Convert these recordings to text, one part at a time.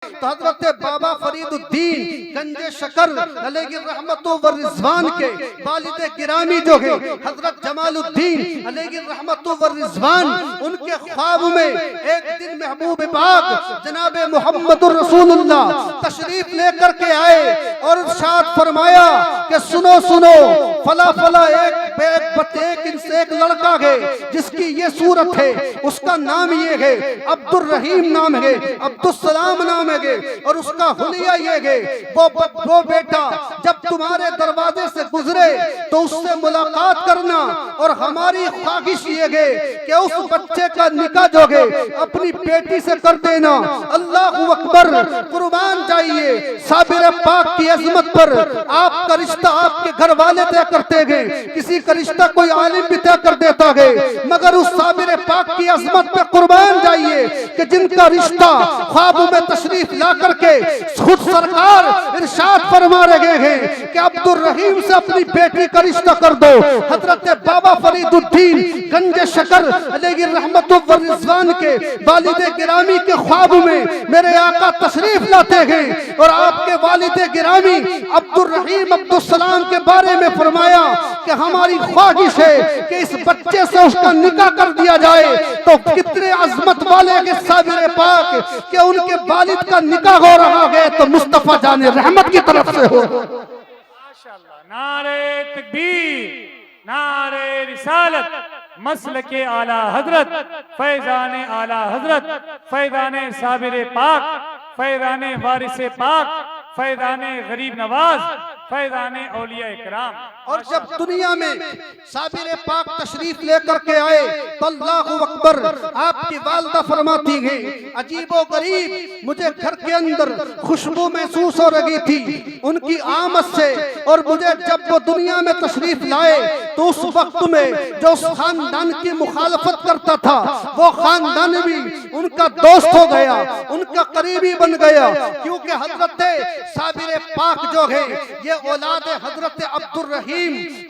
तो हजरत बाबा फरीदुद्दीन गंजे शकर अलैहि रहमतुल्लाह व रिजवान के वालिद गिरामी जो है हजरत जमालुद्दीन अलैहि रहमतुल्लाह व रिजवान, उनके ख्वाब में एक दिन महबूब पाक जनाब मुहम्मदुर रसूलुल्लाह तशरीफ लेकर के आए और इरशाद फरमाया कि सुनो सुनो, फला फला एक लड़का है जिसकी ये सूरत है, उसका नाम ये है, अब्दुल रहीम नाम है, अब्दुल सलाम नाम है, और उसका हुलिया ये है, वो बेटा जब तुम्हारे दरवाजे से गुजरे तो उससे मुलाकात करना, और हमारी ख्वाहिश ये है कि उस बच्चे का निकाह जो है अपनी बेटी से कर देना। अल्लाह अकबर, कुर्बान जाइए साबिर पाक की अजमत पर। आपका रिश्ता आपके घर वाले तय करते हैं, किसी का रिश्ता कोई आलिम भी तय कर देता है, मगर उस साबिर पाक की अजमत पे कुर्बान जाइए कि जिनका रिश्ता ख्वाब में तशरीफ ला करके खुद सरकार इरशाद फरमा रहे हैं कि अब्दुल रहीम से अपनी बेटी का रिश्ता कर दो। हजरत बाबा फरीदुद्दीन गंजे शकर अलैहि रहमतुल्लाह व रिजवान के वालिद गिरामी के ख्वाब में मेरे आका तशरीफ लाते हैं, और आपके वालिद गिरामी अब्दुल रहीम अब्दुल सलाम के बारे में फरमाया कि हमारी ख्वाहिश है कि इस बच्चे से उसका निकाह कर दिया जाए। तो कितने अजमत वाले के साबिर पाक कि उनके वालिद का निकाह हो रहा है तो मुस्तफा जाने रहमत की तरफ से हो। माशाअल्लाह, नारे तकबीर, नारे रिसालत, मसलके आला हजरत, फैजाने आला हजरत, फैजाने साबिर पाक, फैजाने वारिसे पाक, फैजाने गरीब नवाज, फैजाने औलिया इकराम। और जब दुनिया में साबिर पाक तशरीफ लेकर के आए तो अल्लाहु अकबर, आपकी वालदा फरमाती है अजीबो गरीब मुझे घर के अंदर खुशबू महसूस हो रही थी उनकी आमद से, और मुझे जब वो दुनिया में तशरीफ लाए तो उस वक्त में जो उस खानदान की मुखालफत करता था वो खानदान भी उनका दोस्त हो गया, उनका करीबी बन गया, क्योंकि हजरत साबिर पाक जो है ये औलाद हजरत अब्दुल रहीम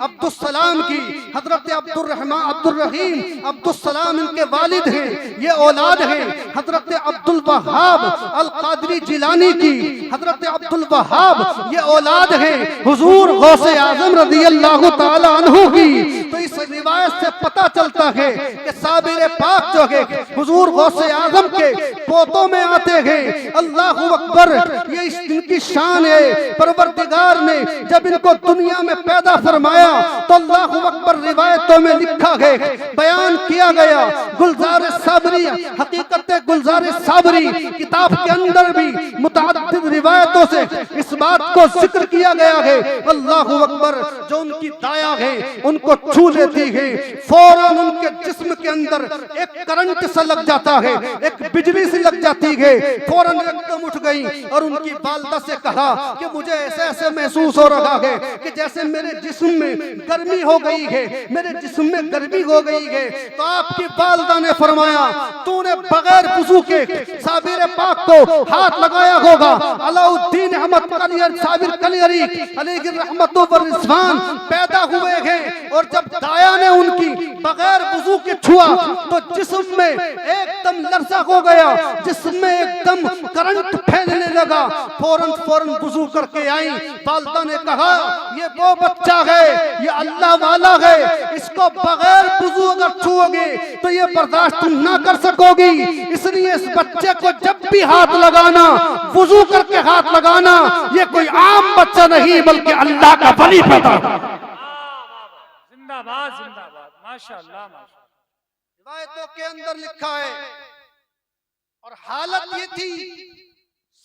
अब्दुल सलाम की, हजरत अब्दुल रहीम अब्दुल सलाम इनके वालिद हैं, ये औलाद हैं हजरत अब्दुल वहाब अल कादरी जिलानी की, हजरत अब्दुल वहाब ये औलाद हैं हुजूर गौसे आजम रज़ियल्लाहु ताला अन्हु की। तो इस रिवायत से पता चलता है कि साबिर पाक जो है हुजूर गौसे आजम के पोतों में आते हैं। अल्लाहु अकबर, ये इनकी शान है। परवरदिगार ने जब इनको दुनिया में पैदा फरमाया तो अल्लाहु अकबर रिवायतों में लिखा है, बयान किया गया, गुलजार साबरी हकीकत गुलजार साबरी किताब के अंदर भी मुतअद्दिद रिवायतों से इस बात को जिक्र किया गया है। अल्लाहु अकबर, जो उनकी दाया है उनको छू लेती है, फौरन उनके जिस्म के अंदर एक करंट सा लग जाता है, एक बिजली सी लग जाती है, फौरन एकदम उठ गई और उनकी वालदा से कहा कि मुझे ऐसे ऐसे महसूस हो रहा है कि जैसे मेरे जिस्म में गर्मी हो गई है, मेरे जिस्म में गर्मी हो गई है। तो आपकी वालदा ने फरमाया तूने बगैर वुजू के साबिर पाक को हाथ लगाया होगा। अलाउद्दीन अहमद साबिर कलियरी अलैहि रहमतुल्लाह व रिजवान पैदा हुए हैं, और जब दाया ने उनकी बगैर वुजू के छुआ तो जिस्म में एकदम लर्जा हो गया, जिस्म में एकदम करंट फैलने लगा, फौरन फौरन वुजू करके आई। वालदा ने कहा ये वो बच्चा है, ये अल्लाह वाला है, इसको बगैर वुजू अगर छुओगे तो ये बर्दाश्त तुम ना कर सकोगी, इसलिए इस बच्चे को जब भी हाथ लगाना वुजू करके हाथ लगाना, ये कोई आम बच्चा नहीं बल्कि अल्लाह का वली पैदा। जिंदाबाद जिंदाबाद, माशाअल्लाह माशाअल्लाह। रिवायतों के अंदर लिखा है, और हालत ये थी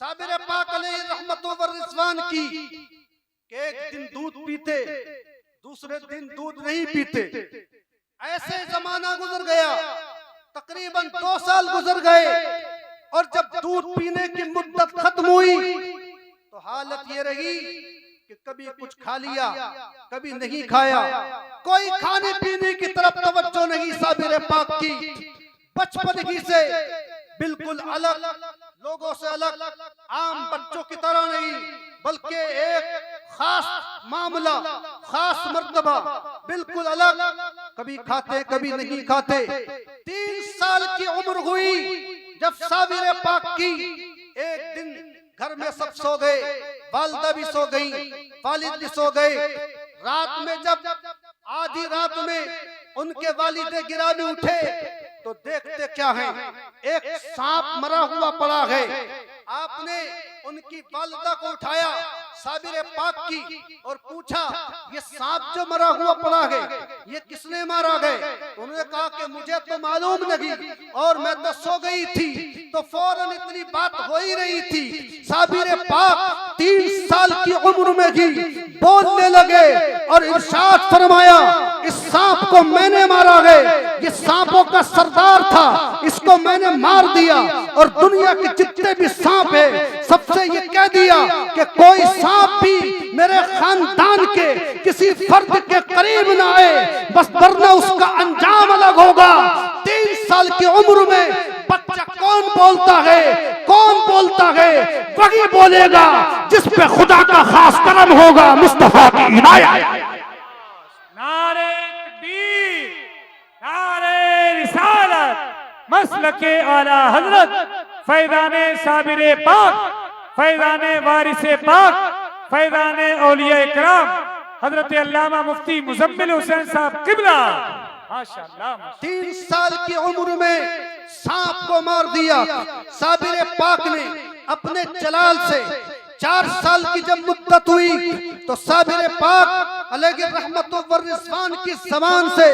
साबिर पाक अलैहि रहमतुल्लाह व रिजवान की कि एक दिन दूध पीते, दूसरे दिन दूध नहीं पीते। ऐसे जमाना गुजर गया, तकरीबन 2 साल गुजर गए, और जब दूध पीने की मुद्दत खत्म हुई तो हालत ये रही कि कभी कुछ खा लिया, कभी नहीं खाया, कोई खाने पीने की तरफ तवज्जो नहीं साबिर पाक की। बचपन ही से बिल्कुल अलग, लोगों से अलग, आम बच्चों की तरह नहीं, बल्कि एक खास मामला, खास मर्तबा, बिल्कुल अलग, कभी खाते कभी नहीं खाते। 3 साल की उम्र हुई जब साबिर पाक की एक दिन घर में सब सो गए, वालिदा भी सो गई, वालिद भी सो गए। रात में जब आधी रात में उनके वालिद गिरामी उठे तो देखते क्या है, एक सांप मरा हुआ पड़ा है। आपने उनकी वालिदा को उठाया, साबिर पाक की, और पूछा ये सांप जो मरा हुआ पड़ा है ये किसने मारा है? उन्होंने कहा कि मुझे तो मालूम नहीं और मैं तो सो गई थी। तो फौरन इतनी बात हो ही रही थी, साबिर पाक 3 साल की उम्र में ही बोलने लगे और इरशाद फरमाया, इस सांप को मैंने मारा है, ये सांपों का सरदार था, इसको मैंने मार दिया और दुनिया के जितने भी सांप है सबसे ये कह दिया कि कोई सांप भी मेरे खानदान के किसी फर्द के करीब ना आए, बस वरना उसका अंजाम अलग होगा। 3 साल की उम्र में बच्चा कौन बोलता है? कौन बोलता है? वही बोलेगा जिस पे खुदा का खास करम होगा, मुस्तफा की इनायत। नारे तकबीर, नारे रिसालत, मसलके आला हजरत फैज़ाने साबिरे पाक, फैज़ाने वारिसे पाक, फैज़ाने औलिया इकराम हजरत अल्लामा मुफ्ती मुजम्मिल हुसैन साहब किबला, माशाअल्लाह। 3 साल की उम्र में सांप को मार दिया साबिर पाक ने अपने जलाल से। 4 साल की जब मुद्दत हुई तो साबिर पाक अलैहि रहमतु व रिज़वान की ज़बान से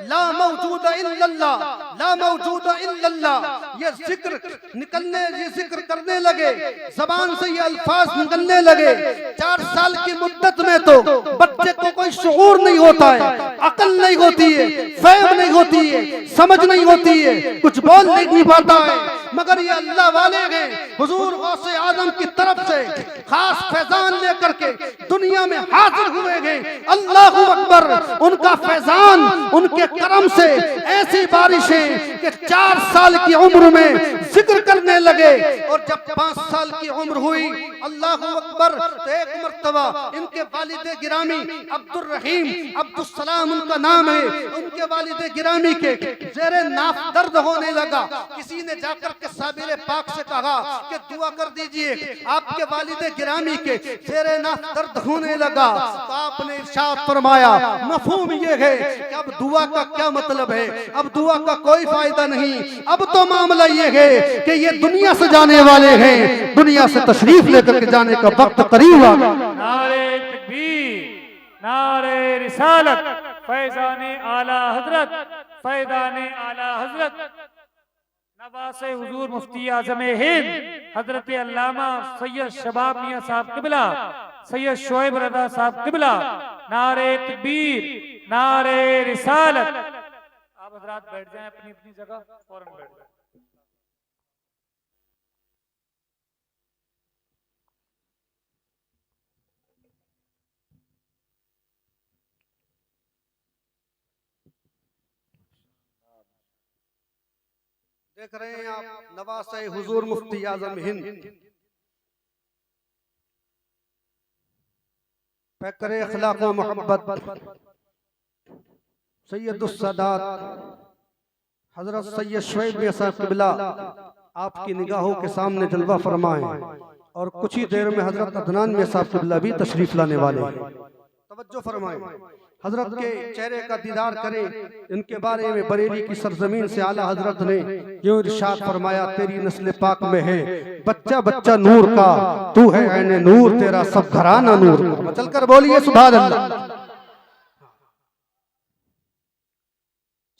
ला मौजूद इल्लल्लाह, ला मौजूद इल्लल्लाह ये जिक्र करने लगे, ज़बान से ये अल्फाज निकलने लगे। 4 साल की मुद्दत में तो बच्चे को कोई शऊर नहीं होता है, अकल नहीं होती है, फहम नहीं होती है, समझ नहीं होती है, कुछ बोल नहीं पाता है, मगर ये अल्लाह वाले हैं, हुजूर गौसे आजम की तरफ से खास फैजान लेकर के दुनिया में हाजिर हुए हैं। अल्लाहु अकबर। उनका फैजान, उनके करम से ऐसी बारिशें कि 4 साल की उम्र में जिक्र करने लगे, और जब 5 साल की उम्र हुई, अल्लाहु अकबर, तो एक मर्तबा इनके वालिद गिरामी अब्दुल रहीम, अब्दुल सलाम उनका नाम है, उनके वालिद गिरामी के ज़ेरे नाफ दर्द होने लगा। किसी ने जाकर के साबिर पाक से कहा कि दुआ कर दीजिए, आपके वालिद गिरामी के ज़ेरे नाफ दर्द होने लगा। तो आपने इरशाद फरमाया, मफहूम ये है कि अब दुआ का क्या मतलब है, अब दुआ का कोई फायदा नहीं, अब तो मामला ये है कि ये दुनिया से जाने वाले हैं, दुनिया से तशरीफ लेकर के जाने का वक्त करीब आ गया। नारे तकबीर, नारे रिसालत, फैज़ाने आला हजरत, फैज़ाने आला हजरत नवासे हुजूर मुफ्ती आज़म हिंद हजरत अल्लामा सैयद शबाब मियां साहब किबला, सैयद शोएब रज़ा साहब किबला। नारे तकबीर, नारे रिसालत। आप हजरात बैठ जाएं अपनी अपनी जगह, फौरन बैठ जाएं। देख रहे हैं आप नवासे हुजूर मुफ्ती आज़म हिंद, पैकरे अखलाक व मोहब्बत सैयदुस सादात हजरत सैयद शोएब मियां साहब किबला आपकी निगाहों के सामने जलवा फरमाए, और कुछ ही देर में हजरत अदनान मियां साहब किबला भी तशरीफ लाने वाले हैं। तवज्जो फरमाए, हजरत के चेहरे का दीदार करें। इनके बारे में बरेली की सरजमीन से आला हजरत ने यूं इरशाद फरमाया, तेरी नस्ल पाक में है बच्चा बच्चा नूर का, तू है ऐने नूर, तेरा सब घराना नूर का। चलकर बोलिए सुभान अल्लाह।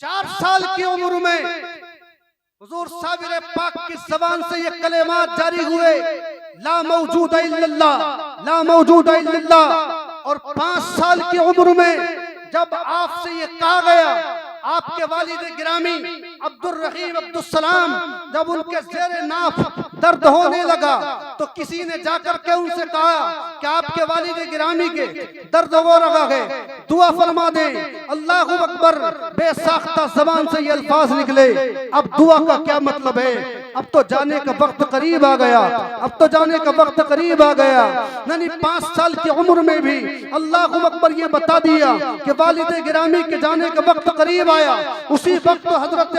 4 साल की उम्र में हुजूर साबिर पाक की ज़बान से ये कलेमात जारी हुए, ला मौजूद इल्लल्लाह, ला मौजूद इल्लल्लाह। और 5 साल की उम्र में जब आपसे ये कहा गया, आपके वालिद गिरामी अब्दुल रहीम अब्दुल सलाम जब उनके ज़ेरे नाफ दर्द होने लगा, तो किसी ने जाकर के उनसे कहा कि आपके वालिद गिरामी के दर्द हो रहा है, दुआ फरमा दें। अल्लाहु अकबर, बेसाख्ता ज़बान से ये अल्फाज निकले। अब दुआ का क्या मतलब है? अब तो जाने का वक्त करीब आ गया, अब तो जाने का वक्त करीब आ गया। यानी 5 साल की उम्र में भी अल्लाह अकबर ये बता दिया कि वालिद गिरामी के जाने का वक्त करीब आया। उसी वक्त तो हजरत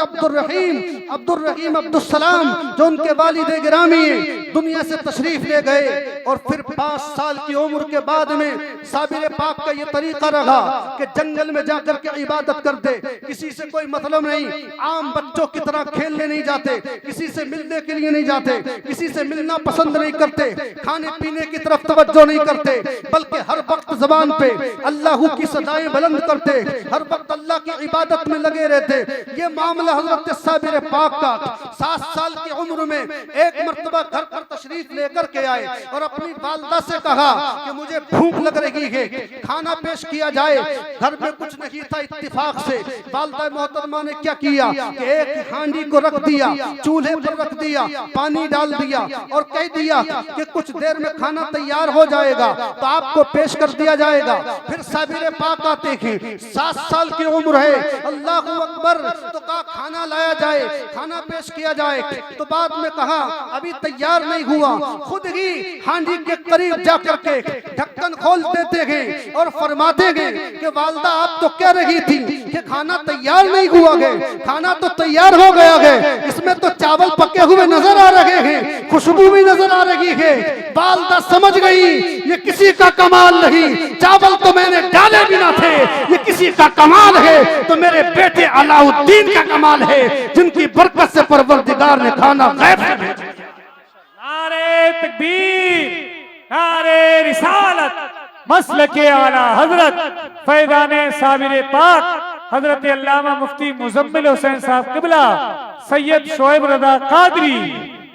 अब्दुल सलाम जो उनके वालिद गिरामी दुनिया से तशरीफ ले गए। और फिर 5 साल की उम्र के बाद में साबिर पाक का ये तरीका रहा कि जंगल में जाकर के इबादत करते, किसी से कोई मतलब नहीं, आम बच्चों की तरह खेलने नहीं जाते, किसी से मिलने के लिए नहीं जाते, किसी से मिलना पसंद नहीं करते, खाने पीने की तरफ तवज्जो नहीं करते, बल्कि हर वक्त जबान पे अल्लाह की सदाएं बुलंद करते, हर वक्त अल्लाह की इबादत में लगे रहते। ये मामला हजरत साबिर पाक का 7 साल की उम्र में एक मर्तबा घर पर तशरीफ लेकर के आए और अपनी वालदा से कहा कि मुझे भूख लग रही है, खाना पेश किया जाए। घर में कुछ नहीं था, इत्तिफाक से वालदा मोहतरमा ने क्या किया कि एक हांडी को रख दिया, चूल्हे पर रख दिया, पानी डाल दिया और कह दिया कि कुछ देर में खाना तैयार हो जाएगा तो आपको पेश कर दिया जाएगा। फिर साबिर पाक आते हैं, 7 साल की उम्र है, अल्लाह अकबर, तो कहा खाना लाया जाए, खाना पेश किया जाए। तो बाद में कहा अभी तैयार नहीं हुआ, खुद ही हांडी के करीब जाकर के ढक्कन खोल देते हैं और फरमाते हैं कि वालदा आप तो कह रही थी कि खाना तैयार नहीं हुआ है, खाना तो तैयार हो गया है, इसमें तो चावल पके हुए नजर आ रहे हैं, खुशबू भी नजर आ रही है। वालदा समझ गई ये किसी का कमाल नहीं, चावल तो मैंने डाले भी ना थे, ये किसी का कमाल है तो मेरे बेटे अलाउद्दीन का कमाल है, जिनकी बरकत से परवरदिगार ने खाना गैब से भेजा। नारे तकबीर, नारे रिसालत, मसलके आला हजरत फैजाने साबिर पाक हजरत अल्लामा मुफ्ती मुजम्मिल हुसैन साहब किबला सैयद शोएब रजा कादरी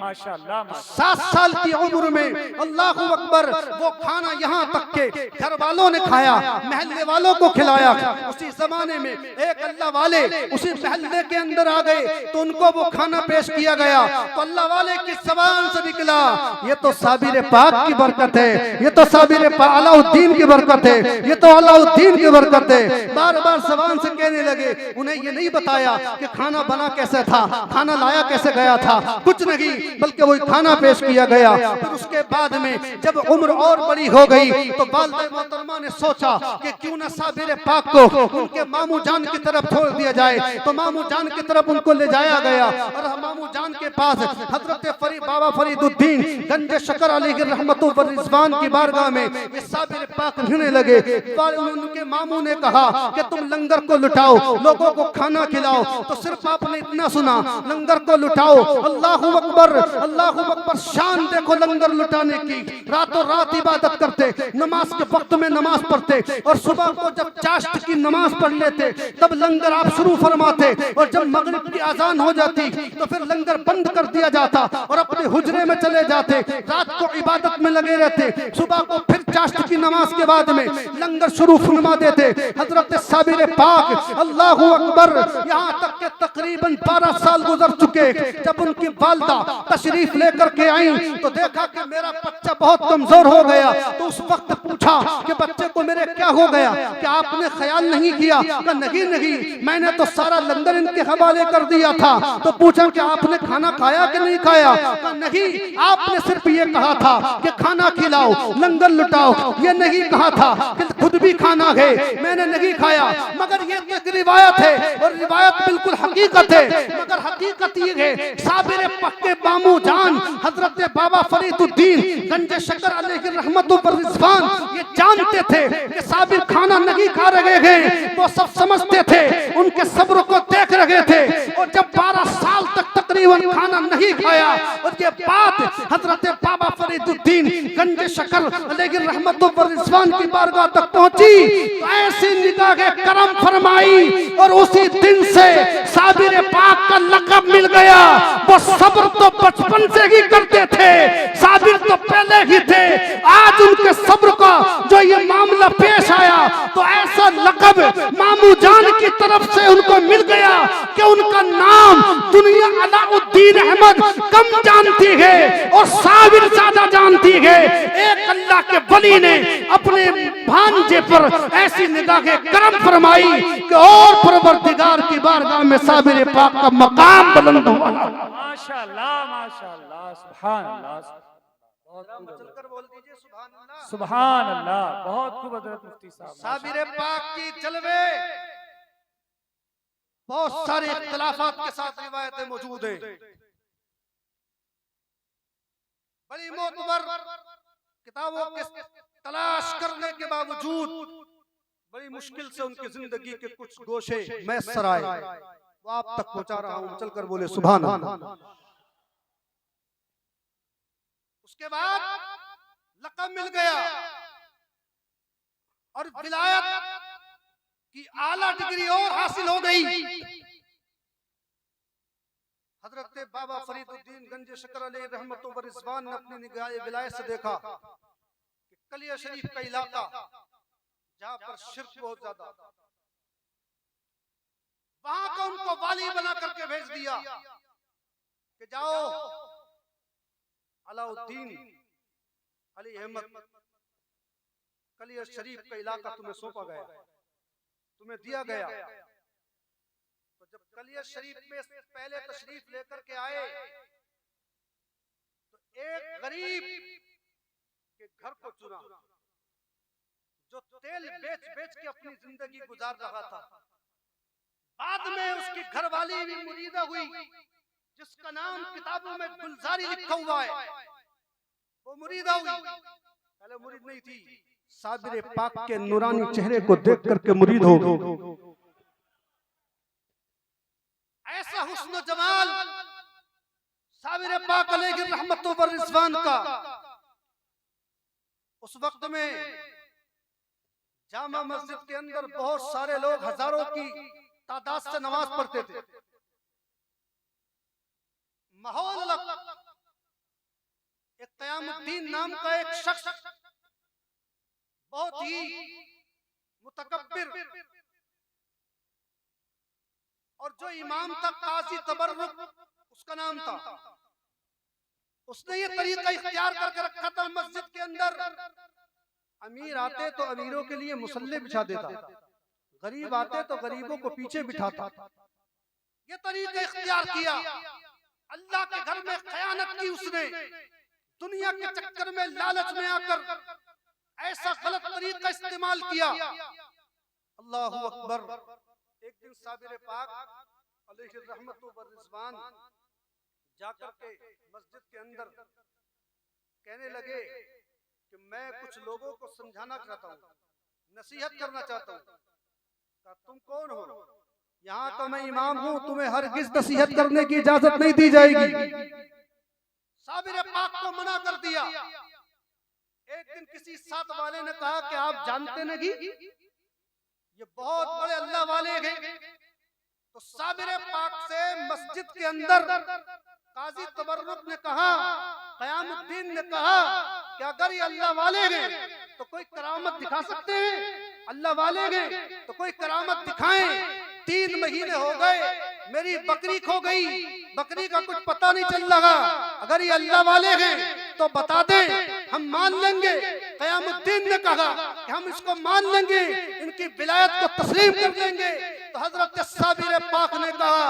माशाअल्लाह। 7 साल की उम्र में अल्लाह अकबर, वो खाना यहाँ तक के घर वालों ने खाया, महल्ले वालों को खिलाया। उसी जमाने में एक अल्लाह वाले उसी महल्ले के अंदर आ गए तो उनको वो खाना पेश किया गया तो अल्लाह वाले की जबान से निकला ये तो साबिर पाक की बरकत है, ये तो साबिर पाक अलाउद्दीन की बरकत है, ये तो अलाउद्दीन की बरकत है। बार बार जबान से कहने लगे, उन्हें ये नहीं बताया कि खाना बना कैसे था, खाना लाया कैसे गया था, कुछ नहीं, बल्कि वही खाना पेश किया गया। फिर उसके बाद में जब उम्र और बड़ी हो गई तो वालिदा मोहतरमा ने सोचा कि क्यों ना साबिर पाक को उनके मामू जान की तरफ छोड़ दिया जाए। तो मामू जान की तरफ उनको ले जाया गया और मामू जान के पास हजरत बाबा फरीदुद्दीन गंज शकर अलैहि रहमतुल्लाह व रिज़वान की बारगाह में ये साबिर पाक रहने लगे। उनके मामू ने कहा कि तुम लंगर को लुटाओ, लोगों को खाना खिलाओ। तो सिर्फ आपने इतना सुना, लंगर को लुटाओ, अल्लाहु अकबर, अल्लाहु अकबर। शान देखो लंगर लुटाने की, रातों रात इबादत करते, नमाज के वक्त में नमाज पढ़ते और सुबह को जब चाश्त की नमाज पढ़ लेते तब लंगर आप शुरू फरमाते और जब मगरिब की अजान हो जाती तो फिर लंगर बंद कर दिया जाता और अपने हुजरे में चले जाते। रात को इबादत में लगे रहते, सुबह को फिर चाश्त की नमाज के बाद में लंगर शुरू फरमा देते। हजरत साबिर पाक अल्लाहु अकबर, यहाँ तक के तकरीबन 12 साल गुजर चुके। जब उनकी वालिदा तशरीफ लेकर के आई तो देखा कि मेरा बच्चा बहुत कमजोर हो गया। तो उस वक्त पूछा कि बच्चे को मेरे क्या हो गया, क्या आपने ख्याल नहीं किया? कि नहीं नहीं, मैंने तो सारा लंगर इनके हवाले कर दिया था। तो पूछा कि आपने खाना खाया कि नहीं खाया? कि नहीं, आपने सिर्फ ये कहा था कि खाना खिलाओ, लंगर लुटाओ, ये नहीं कहा था कि खुद भी खाना है। मैंने नहीं खाया, मगर ये एक रिवायत है और रिवायत बिल्कुल हकीकत है। मगर हकीकत ये है, साबिर पक्के मामू जान हजरत बाबा फरीदुद्दीन गंज शकर अलैहि रहमतुल्लाह व रिज़वान ये जानते थे कि साबिर खाना नहीं खा रहे हैं। वो सब समझते थे, उनके सब्र को देख रहे थे। और जब 12 साल तक तकरीबन खाना नहीं खाया, उसके बाद हजरत बाबा फरीदुद्दीन गंज शकर अलैहि रहमतुल्लाह व रिज़वान की बारगाह तक पहुंची तो ऐसी निगाह करम फरमाई और उसी दिन से साबिर पाक का लक़ब मिल गया। वो सब्र तो बचपन से ही करते थे, साबिर तो पहले ही थे। आज उनके सब्र का जो ये मामला पेश आया तो ऐसा लक़ब मामू जान की तरफ से उनको मिल गया कि उनका नाम दुनिया अलाउद्दीन अहमद कम जानती है और साबिर ज्यादा जानती जानती है। एक अल्लाह के वली ने अपने भांजे पर ऐसी निगाह करम फरमाई कि और परवरदिगार की बारगाह में साबिर पाक का मकाम बुलंद हुआ। माशाअल्लाह माशाअल्लाह सुभान अल्लाह। चलकर बोल दीजिए सुभान अल्लाह। सुभान अल्लाह। बहुत खूब हजरत मुफ्ती साहब। साबिर पाक की जलवे बहुत सारे इख्तिलाफात के साथ रिवायतें मौजूद हैं। बड़ी मोतबर किताबों के तलाश करने के बावजूद बड़ी मुश्किल से उनकी जिंदगी के कुछ गोशे मैसर आए, वो आप तक पहुंचा रहा हूं। चलकर बोले सुभान अल्लाह। उसके बाद लक़ब मिल गया और विलायत की आला डिग्री और हासिल हो गई। हजरत बाबा फरीदुद्दीन गंज शकर अलैहि रहमतुल्लाह व रिज़वान ने अपनी निगाह विलायत से देखा कि कलिया शरीफ का इलाका जहां पर शिर्क बहुत ज्यादा, वहां का उनको वाली बना करके भेज दिया कि जाओ अलाउद्दीन अली अहमद कलिया शरीफ का इलाका तुम्हें सौंपा गया, तुम्हें दिया गया। तो जब कलिया शरीफ में पहले तशरीफ लेकर के आए तो एक गरीब के घर को चुना जो तेल बेच बेच के अपनी जिंदगी गुजार रहा था। बाद में उसकी घरवाली भी मुरीदा हुई जिसका नाम किताबों में गुलजारी लिखा हुआ है, वो मुरीदा हुई। पहले मुरीद नहीं थी, साबिर पाक के नूरानी चेहरे को देख करके मुरीद हो गई। ऐसा हुस्न जमाल साबिर पाक अलैहि रहमतुल्लाह व रिज़वान का। उस वक्त में जामा मस्जिद के अंदर बहुत सारे लोग हजारों की तादाद से नमाज पढ़ते थे। माहौल अलग। एक क़यामुद्दीन नाम का एक शख्स बहुत ही मुतकब्बिर और जो इमाम था काजी तबर्रुक उसका नाम था। उसने ये तरीका इख्तियार करके रखा था मस्जिद के अंदर, अमीर आते तो अमीरों के लिए मुसल्ले बिछा देता, गरीब आते तो गरीबों को पीछे बिठाता। ये तरीका इख्तियार किया। अल्लाह के घर में खयानत की उसने, दुनिया के चक्कर में लालच में आकर ऐसा गलत तरीका इस्तेमाल किया। अल्लाहु अकबर। एक दिन साबिर पाक अलैहि रहमतुल्लाह व रिज़वान जाकर के मस्जिद के अंदर कहने लगे कि मैं कुछ लोगों को समझाना चाहता हूँ, नसीहत करना चाहता हूँ। कहा तुम कौन हो? यहाँ तो मैं इमाम हूँ, तुम्हें हरगिज़ नसीहत करने की इजाजत नहीं दी जाएगी। साबिर पाक को मना कर दिया। एक दिन किसी साथ वाले ने कहा कि आप जानते नहीं ये बहुत बड़े अल्लाह वाले हैं। तो साबिर पाक से मस्जिद के अंदर काजी तबर्रुक ने कहा, क़यामुद्दीन ने कहा कि अगर ये अल्लाह वाले हैं तो कोई करामत दिखा सकते हैं? अल्लाह वाले हैं तो कोई करामत दिखाएं। 3 महीने हो गए, मेरी बकरी खो गई, बकरी का कुछ पता नहीं चल रहा। अगर ये अल्लाह वाले हैं तो बता दें, हम मान लेंगे। क़यामुद्दीन ने कहा कि हम इसको मान लेंगे, इनकी विलायत को तस्लीम कर लेंगे। तो हजरत साबिर पाक ने कहा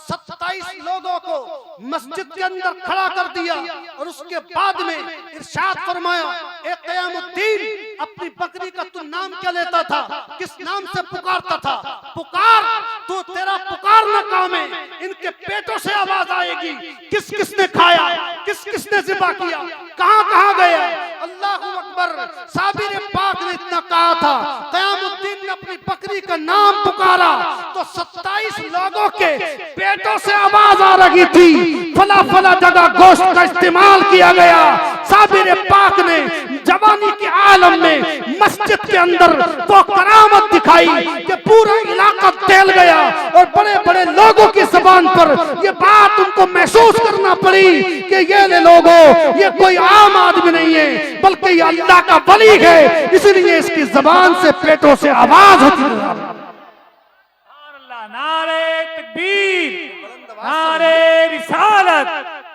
27 लोगों को मस्जिद के अंदर खड़ा कर दिया और उसके बाद में इरशाद फरमाया, ए क़यामुद्दीन अपनी बकरी का तू नाम क्या लेता था? किस नाम से पुकारता था? पुकार, तो तेरा पुकारना काम है। इनके पेटों से आवाज आएगी, किस किसने खाया, किस किसने ज़िबा किया, कहां कहां गया। अल्लाहु अकबर। साबिर पाक ने इतना कहा था, क़यामुद्दीन ने अपनी बकरी का नाम पुकारा तो 27 लोगों के पेटों से आवाज आ रही थी। फला फला जगह गोश्त का इस्तेमाल किया गया। साबिर पाक ने जवानी के आलम में मस्जिद के अंदर वो करामत दिखाई कि पूरा इलाका तैल गया और बड़े बड़े लोगों की जुबान पर ये बात उनको महसूस करना पड़ी कि ये लोगों, ये कोई आम आदमी नहीं है बल्कि ये अल्लाह का वली है, इसलिए इसकी जुबान से पेटों से आवाज होती है। नारे तकबीर, नारे रिसालत,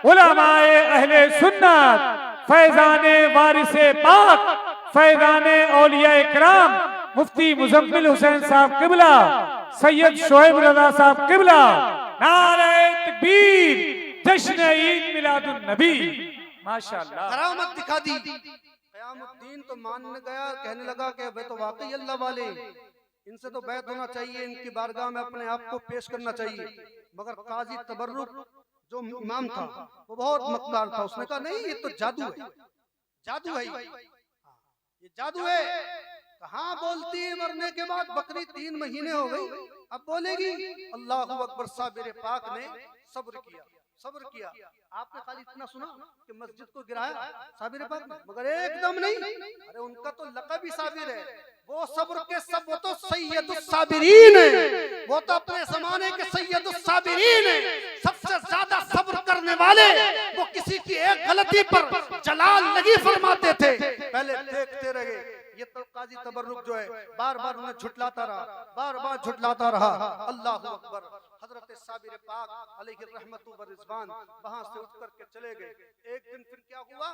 उलमाए अहले सुन्नत फैजाने वारिसे पाक, फैजाने औलिया इकराम, मुफ्ती मुजम्मिल हुसैन साहब किबला, सैयद शोएब रजा साहब किबला, नारे तकबीर, जश्न ईद मिलादुन नबी। माशाअल्लाह, करामत दिखा दी। क़यामुद्दीन तो मानने गया, कहने लगा कि वे तो वाकई अल्लाह वाले, इनसे तो बैत होना चाहिए, इनकी बारगाह में अपने आप को पेश करना चाहिए। मगर काजी तबर्रुक जो इमाम था वो बहुत मक्कार था, उसने कहा नहीं ये तो जादू है, जादू है, ये जादू है। कहाँ बोलती है मरने के बाद, बकरी 3 महीने हो गई अब बोलेगी। अल्लाहु अकबर। साबिर पाक ने सब्र किया, सब्र किया। आपने खाली इतना सुना कि मस्जिद को गिराया साबिर पाक ने, मगर एकदम नहीं। अरे उनका तो लक़ब ही साबिर है, वो सब्र के सब, वो तो सैयदुस साबिरीन है, वो तो अपने जमाने के सैयदुस साबिरीन है, सबसे ज्यादा सब्र करने वाले। वो किसी की एक गलती पर जलाल नहीं फरमाते थे, पहले देखते रहे। ये तो काजी तबर्रुक जो है बार बार उन्हें झुटलाता रहा, बार बार झुटलाता रहा। अल्लाहु अकबर। हजरत साबिर पाक अलैहि रहमतु व रिज़वान वहां से उठ करके चले गए। एक दिन फिर क्या हुआ,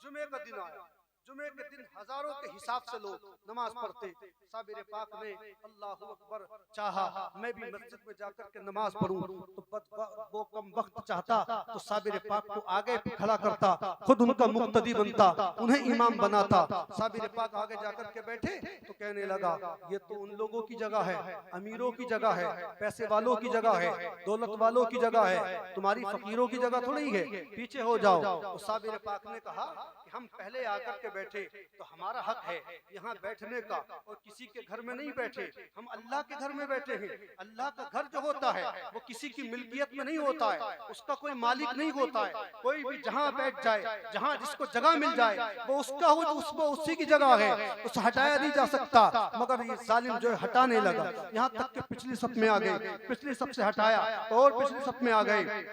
जुमे का दिन आया। जुमे के दिन हजारों के हिसाब से लोग नमाज पढ़ते। साबिर पाक ने अल्लाहु अकबर चाहा मैं भी मस्जिद में जाकर के नमाज पढ़ूं, तो वो कम वक्त चाहता तो साबिर पाक को आगे खड़ा करता, खुद उनका मुक्तदी बनता, उन्हें इमाम बनाता। साबिर पाक आगे जाकर के बैठे तो कहने लगा ये तो उन लोगों की जगह है, अमीरों की जगह है, पैसे वालों की जगह है, दौलत वालों की जगह है, तुम्हारी फकीरों की जगह थोड़ी है, पीछे हो जाओ। तो साबिर पाक ने कहा कि हम पहले आकर के बैठे तो हमारा हक है यहाँ बैठने का, और किसी के घर में नहीं बैठे, हम अल्लाह के घर में बैठे हैं। अल्लाह का घर जो होता है वो किसी की मिल्कियत में नहीं होता है, उसका कोई मालिक नहीं होता है। कोई भी जहाँ बैठ जाए, जहाँ जिसको जगह मिल जाए वो उसका हो, उसको उसी की जगह है, उसे हटाया नहीं जा सकता। मगर ये जालिम जो है हटाने लगा, यहाँ तक कि पिछली सफ में आ गए, पिछली सफ से हटाया और पिछली सफ में आ गए,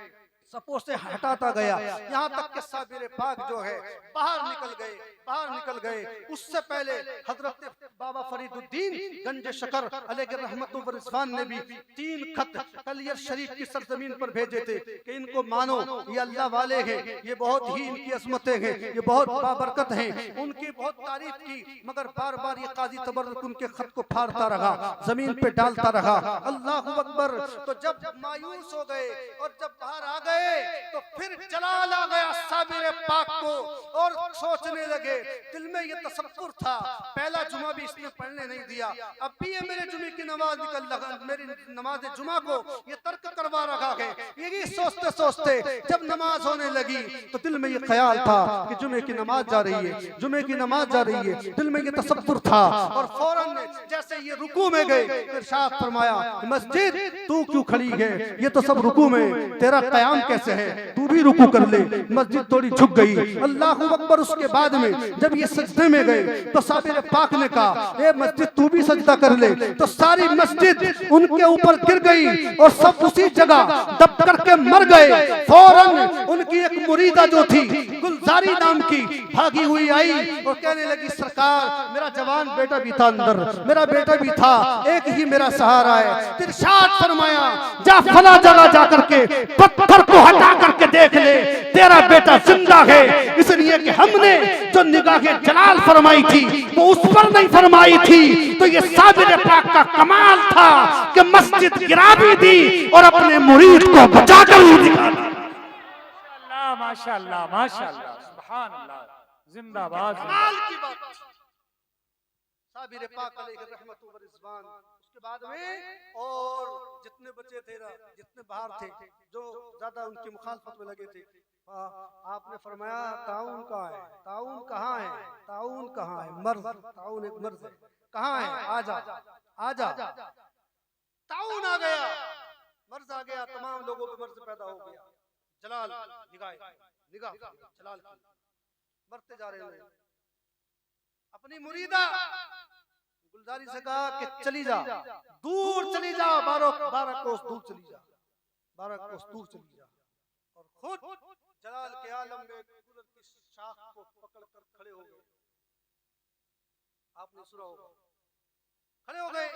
सपों से हटाता गया, यहाँ तक के साबिर पाक जो है बाहर निकल गए, बाहर निकल गए। उससे पहले हजरत बाबा फरीदुद्दीन गंज शकर अलैहि रहमतु व रिज़वान ने भी 3 खत कलियर शरीफ की सरजमीन पर भेजे थे कि इनको मानो, ये अल्लाह वाले हैं, ये बहुत ही इनकी अजमतें हैं, ये बहुत बाबरकत हैं, उनकी बहुत तारीफ की। मगर बार बार ये काजी तबर्रुक उनके खत को फाड़ता रहा, जमीन पे डालता रहा। अल्लाहु अकबर। तो जब मायूस हो गए और जब बाहर आ गए तो फिर जलाल आ गया साबिर पाक को, और सोचने लगे, दिल में ये तसव्वुर था, पहला जुमा भी इसने पढ़ने नहीं दिया, अब भी ये मेरे जुमे की नमाज निकल लगा, मेरी नमाज जुमा को ये तर्क करवा रखा है। यही सोचते सोचते जब नमाज होने लगी तो दिल में ये ख्याल था कि जुमे की नमाज जा रही है, जुमे की नमाज जा रही है, दिल में ये तसव्वुर था। और फौरन जैसे ये रुकू में गए, इरशाद फरमाया मस्जिद तू क्यों खड़ी है, ये तो सब रुकू में, तेरा क़याम कैसे है, तू भी रुकू कर ले। मस्जिद थोड़ी झुक गई। अल्लाहु अकबर। उसके बाद में जब ये सजदे में गए तो साबिर पाक ने कहा ए मस्जिद तू भी सजदा कर ले, तो सारी मस्जिद उनके ऊपर गिर गई और सब उसी जगह दब करके मर गए। फौरन उनकी एक मुरीदा जो थी गुलजारी नाम की भागी हुई आई और कहने लगी सरकार मेरा जवान बेटा भी था अंदर, मेरा बेटा भी था, एक ही मेरा सहारा है। इरशाद फरमाया जा फला जगह जा करके पत्थर को हटा करके देख ले, तेरा बेटा जिंदा है, इसलिए कि हमने जो निगाहे जलाल फरमाई थी वो उस पर नहीं फरमाई थी। तो ये साबिर पाक का कमाल था कि मस्जिद गिरा भी दी और अपने मुरीद को बचा कर भी दिखाया। माशाअल्लाह, माशाअल्लाह, सुभान अल्लाह, जिंदाबाद। कमाल की बात साबिर पाक अलैहि रहमतु व रिज़वान। उसके बाद में और जितने बच्चे थे, जितने बाहर थे, जो ज्यादा उनकी मुखालफत में लगे थे, आपने फरमाया ताउन कहाँ है, ताउन कहाँ है, ताउन कहाँ है, मर्ज, ताउन एक मर्ज है, कहाँ है, आजा आजा। ताउन आ गया, मर्ज आ गया, तमाम लोगों पे मर्ज पैदा हो गया। जलाल निगाह निगाह जलाल मरते जा रहे हैं। अपनी मुरीदा गुलजारी से कहा कि चली जा, दूर चली जा, 12 कोस दूर चली जा, 12 कोस दूर चली जा। और खुद जलाल के आलम में कुदरत की शाख को पकड़कर खड़े हो गए। आपने सुना होगा, खड़े हो गए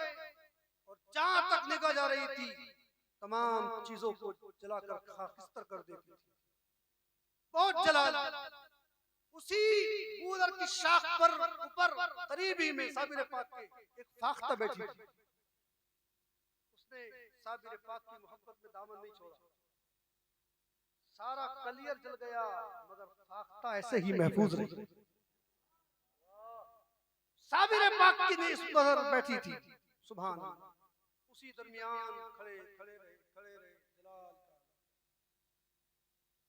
और जहां तक निगाह जा रही थी तमाम चीजों को जलाकर खाकिस्तर कर देती थी। बहुत जलाल उसी गूलर की शाख पर ऊपर करीबी में साबिर पाक के एक फाख्ता बैठी थी। उसने साबिर पाक की मोहब्बत में दामन नहीं छोड़ा। सारा कलियर जल गया मगर फाख्ता ऐसे ही महफूज रही। साबिर पाक की ने इस पर बैठी थी। सुभान अल्लाह। उसी दरमियान खड़े खड़े रहे जलाल।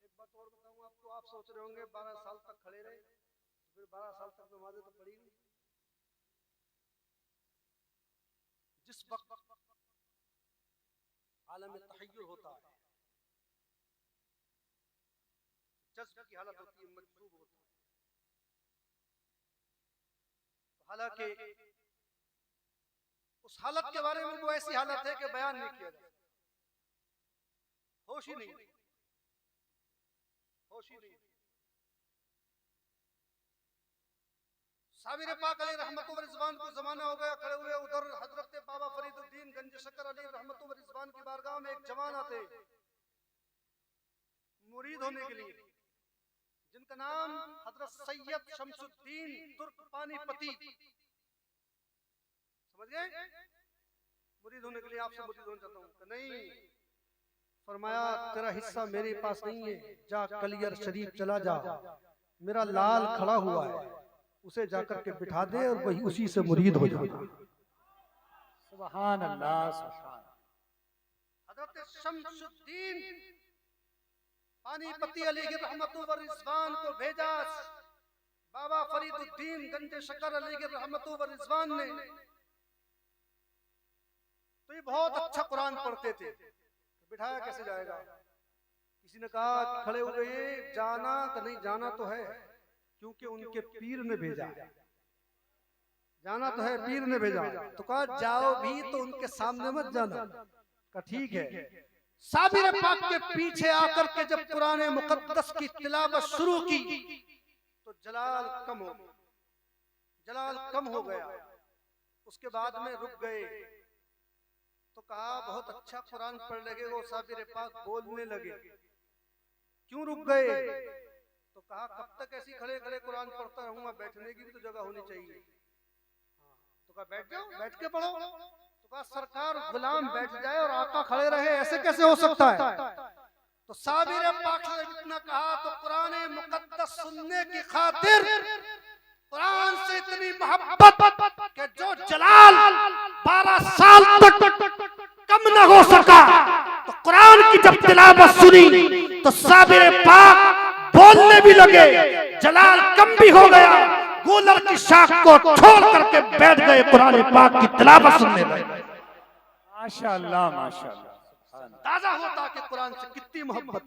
एक बात और बताऊं आपको, आप सोच रहे होंगे 12 साल तक खड़े रहे, फिर 12 साल तक नमाज़ें तो पढ़ी नहीं। जिस वक्त आलम तहय्युर होता है, जज्ब की हालत होती है, मजबूर होता है, हालांकि उस हालत के बारे में वो ऐसी हालत है कि बयान नहीं किया जा सकता। होश ही नहीं, होश ही नहीं। साबिर पाक अलैहि रहमतुल्लाह व रिज़वान को जमाना हो गया, खड़े हुए उधर हजरत बाबा फरीदुद्दीन गंज शकर अलैहि रहमतुल्लाह व रिज़वान की बारगाह में एक जवान आते मुरीद होने के लिए, जिनका नाम हजरत सैयद शमसुद्दीन तुर्क पानीपती। समझ गए? मुरीद होने के लिए आपसे मुरीद होना चाहता हूँ। नहीं, फरमाया तेरा हिस्सा मेरे पास नहीं है, जा कलियर शरीफ चला जा, मेरा लाल खड़ा हुआ है, उसे जाकर के बिठा दे और वही उसी से मुरीद हो जाना। सुभान अल्लाह, सुभान। हजरत शमसुद्दीन पानीपती अलैहि रहमतुल्लाह व रिज़वान को भेजा। बाबा फरीदुद्दीन गंज शकर अलैहि रहमतुल्लाह व रिज़वान ने, तो ये बहुत अच्छा कुरान पढ़ते थे, बिठाया कैसे जाएगा? किसी ने कहा खड़े हुए जाना तो नहीं, जाना तो है क्योंकि उनके पीर ने भेजा, जाना तो है, पीर ने भेजा। तो कहा जाओ भी तो उनके सामने मत जाना। कहा ठीक है। साबिर पाक के पीछे आकर के जब कुरान मुकद्दस की तिलावत शुरू की तो जलाल कम हो गया। उसके बाद में रुक गए तो कहा बहुत अच्छा कुरान पढ़ लगे। वो साबिर पाक बोलने लगे, क्यों रुक गए? तो कहा कब तक ऐसी खड़े खड़े कुरान पढ़ता रहूंगा, बैठने की भी तो जगह होनी चाहिए। तो कहा बैठ जाओ, बैठ के पढ़ो। तो कहा सरकार गुलाम बैठ जाए और आका खड़े रहे, ऐसे कैसे हो सकता है? तो साबिर पाक ने इतना कहा तो कुरान मुकद्दस सुनने की खातिर, कुरान से इतनी मोहब्बत कि जो जलाल 12 साल तक कम न हो सका, तो कुरान की जब तिलावत सुनी तो साबिर पाक बोलने भी लगे, जलाल कम भी हो गया, गूलर की शाख को छोड़ करके बैठ गए, कुरान पाक की तिलावत सुनने लगे। माशाअल्लाह, माशाअल्लाह। ताजा होता कि कुरान से कितनी मोहब्बत।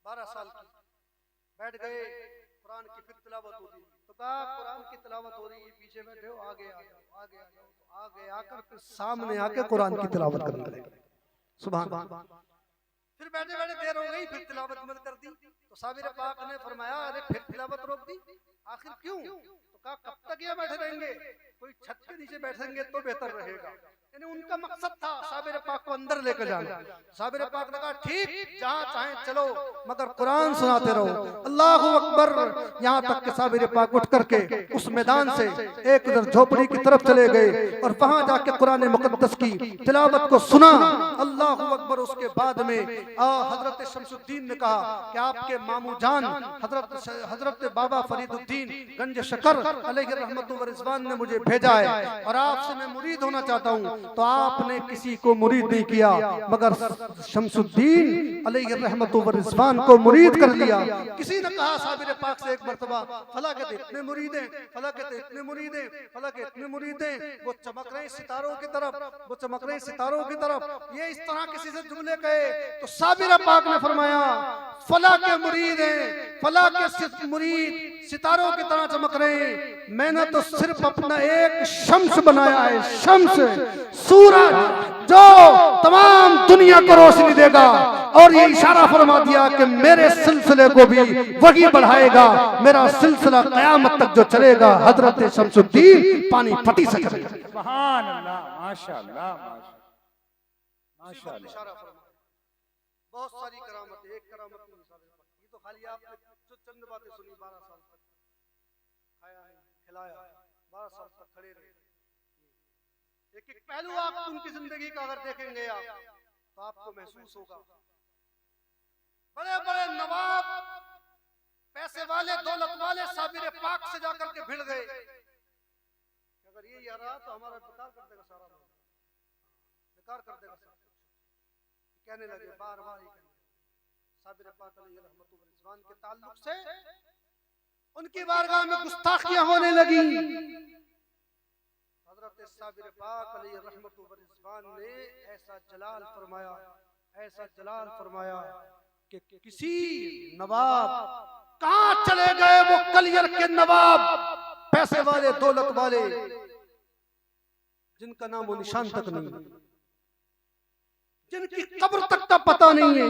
12 साल की बैठ गए, कुरान की फिर तिलावत होती। तो कहा कुरान की तिलावत हो रही है, पीछे बैठे हो, आगे आ जाओ, आगे आ जाओ। तो आगे आकर फिर सामने आके कुरान की तिलावत करने लगे। सुभान अल्लाह। फिर बैठे बैठे देर हो गई, फिर तिलावत बंद कर दी। तो साबिर पाक ने फरमाया अरे फिर तिलावत रोक दी, आखिर क्यों? तो कहा कब तक ये बैठे रहेंगे, कोई छत के नीचे बैठेंगे तो बेहतर रहेगा। यानी उनका मकसद था साबिर पाक को अंदर लेकर जाना। साबिर पाक ने कहा ठीक, जहां चाहे चलो मगर कुरान सुनाते रहो। अल्लाहु अकबर। यहाँ तक कि साबिर पाक उठ करके उस मैदान से एक उधर झोपड़ी की तरफ चले गए और वहां जाके कुरान मुकद्दस की तिलावत को सुना। अल्लाहु अकबर। उसके बाद में हजरत शमसुद्दीन ने कहा कि आपके मामू जान हजरत बाबा फरीदुद्दीन गंज शकर अलैहि रहमतुल्लाह व रिज़वान ने मुझे भेजा है और आपसे मैं मुरीद होना चाहता हूँ। तो आपने किसी को मुरीद नहीं किया मगर शमसुद्दीन अलैहि रहमतुल्लाह व रिज़वान को मुरीद कर लिया। किसी ने कहा साबिर पाक से एक मर्तबा फला के इतने मुरीद हैं, फला के इतने मुरीद हैं, फला के इतने मुरीद हैं, वो चमक रहे सितारों की तरफ, वो चमक रहे सितारों की तरफ। ये इस तरह किसी से जुमले कहे तो साबिर पाक ने फरमाया फला के मुरीद हैं, फला के मुरीद सितारों की तरह चमक रहे हैं, मैंने तो सिर्फ अपना एक शम्स बनाया है, शम्स, सूरज जो तमाम दुनिया को रोशनी देगा। और ये इशारा फरमा दिया कि मेरे सिलसिले को भी वही बढ़ाएगा, मेरा सिलसिला कयामत तक जो चलेगा हजरत शमसुद्दीन पानीपती से चलेगा। सुभान अल्लाह, माशाअल्लाह, माशाअल्लाह। बहुत सारी करामत, एक करामत ये तो खाली आपने जो चंद बातें खिलाया, 12 साल तक खड़े रहे। एक एक पहलू आप उनकी जिंदगी का अगर देखेंगे आप तो आपको महसूस होगा। बड़े बड़े नवाब, पैसे वाले, दौलत वाले साबिर पाक से जाकर के भिड़ गए। अगर ये रहा तो हमारा बेकार कर देगा, सारा बेकार कर देगा सब कुछ। कहने लगे बार बार ही कहने साबिर पाक अलैहि रहमतुल्लाह व रिज़वान के ताल्लुक से उनकी बारगाह में गुस्ताखियां होने लगी। हजरत साबिर पाक अलैहि रहमतुल्लाह व रिज़वान ने ऐसा जलाल फरमाया, ऐसा जलाल फरमाया कि किसी नवाब, कहां चले गए वो कलियर के नवाब, पैसे वाले, दौलत वाले, जिनका नाम वो निशान तक नहीं, जिनकी कब्र तक का पता नहीं है।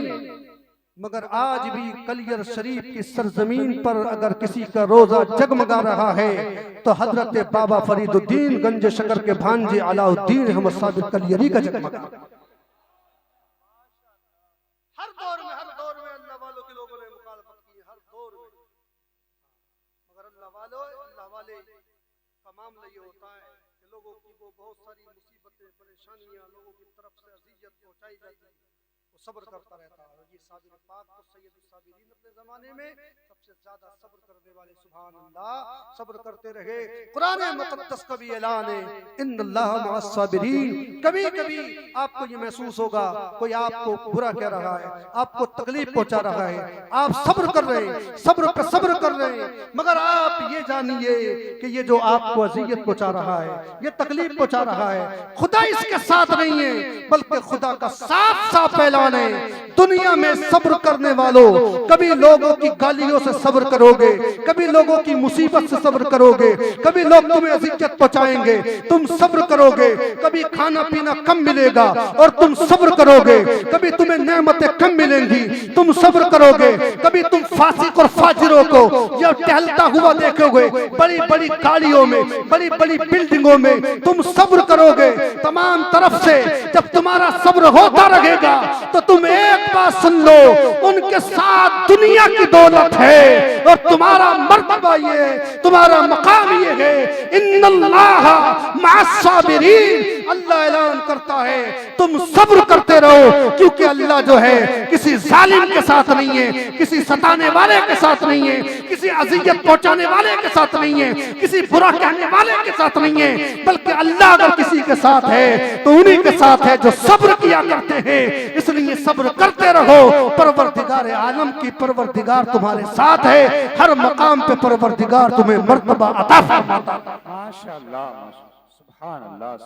मगर आज भी कलियर शरीफ की सरजमीन पर अगर किसी का रोजा जगमगा रहा है तो हजरत बाबा फरीदुद्दीन गंज शकर के भांजे अलाउद्दीन अहमद साबिर कलियरी का जगमगा। हर दौर में अल्लाह वालों के लोगों ने मुखालफत की, हर दौर में। मगर अल्लाह वाले का मामला ये होता है कि लोगों की वो बहुत सारी मुसीबतें, परेशानियां लोगों की तरफ से अज़ियत पहुंचाई जाती है, वो सब्र करता रहता है। ये साबिर पाक तो सैयदुस साबिरीन अपने जमाने में सबसे ज्यादा सब्र करने वाले, सुभान अल्लाह, सब्र करते रहे। कुरान मुक़द्दस का भी ऐलान है, इन्नल्लाह मअस साबिरीन। कभी कभी आपको ये महसूस होगा कोई आपको बुरा कह रहा है, आपको तकलीफ पहुंचा रहा है, आप सब्र कर रहे हैं, सब्र कर रहे हैं, मगर आप ये जानिए कि ये जो आपको अज़ियत पहुंचा रहा है, ये तकलीफ पहुंचा रहा है, खुदा इसके साथ नहीं है, बल्कि खुदा का साफ साफ ऐलान है, दुनिया में सब्र करने वालों, कभी लोगों की गालियों से सब्र करोगे, कभी लोगों की मुसीबत से सब्र करोगे, कभी लोग तुम्हें अज़ियत पहुंचाएंगे, तुम सब्र करोगे, कभी खाना पीना कम मिलेगा और तुम सब्र करोगे, कभी तुम्हें नेमतें कम मिलेंगी, तुम सब्र करोगे, कभी तुम फासिक और फाजिरों को यह टहलता हुआ देखोगे बड़ी बड़ी गाड़ियों में, बड़ी बड़ी बिल्डिंगों में, तुम सब्र करोगे तमाम तरफ से। जब तुम्हारा सब्र होता रहेगा तो तुम एक बात सुन लो, उनके साथ दुनिया की दौलत है और तुम्हारा मर्तबा ये है, तुम्हारा मकाम ये है, इन्नल्लाह मअस साबिरीन। अल्लाह ऐलान करता है तुम सब्र करते रहो, क्योंकि अल्लाह जो है किसी जालिम के साथ नहीं है, किसी सताने वाले के साथ नहीं है, किसी अज़ियत पहुंचाने वाले के साथ नहीं है, किसी बुरा कहने वाले के साथ नहीं है, बल्कि अल्लाह अगर किसी के साथ है तो उन्हीं के साथ है जो सब्र किया करते हैं। इसलिए सब्र करते रहो, परवरदिगार आलम की परवरदिगार तुम्हारे साथ है, हर मकाम पे परवरदिगार तुम्हें मर्तबा अता फरमाता है। माशाअल्लाह, सुभान अल्लाह।